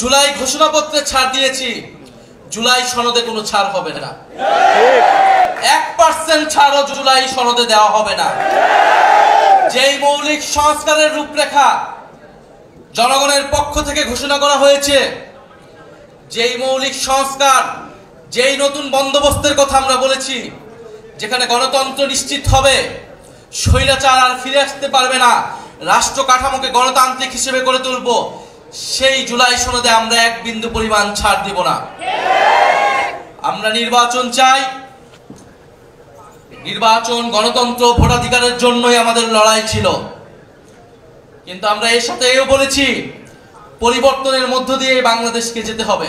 জুলাই ঘোষণাপত্রে ছাড় দিয়েছি, জুলাই সনদে কোনো ছাড় হবে না। 1% ছাড়ও জুলাই সনদে দেওয়া হবে না। যেই মৌলিক সংস্কারের রূপরেখা জনগণের পক্ষ থেকে ঘোষণা করা হয়েছে, যেই মৌলিক সংস্কার, যেই নতুন বন্দোবস্তের কথা আমরা বলেছি, যেখানে গণতন্ত্র নিশ্চিত হবে, স্বৈরাচার আর ফিরে আসতে পারবে না, রাষ্ট্র কাঠামোকে গণতান্ত্রিক হিসেবে গড়ে তুলব, সেই জুলাই সনদে আমরা এক বিন্দু পরিমাণ ছাড় দিব না। আমরা নির্বাচন চাই। নির্বাচন, গণতন্ত্র, ভোটাধিকারের জন্যই আমাদের লড়াই ছিল। কিন্তু আমরা এর সাথে এও বলেছি, পরিবর্তনের মধ্য দিয়ে বাংলাদেশকে যেতে হবে।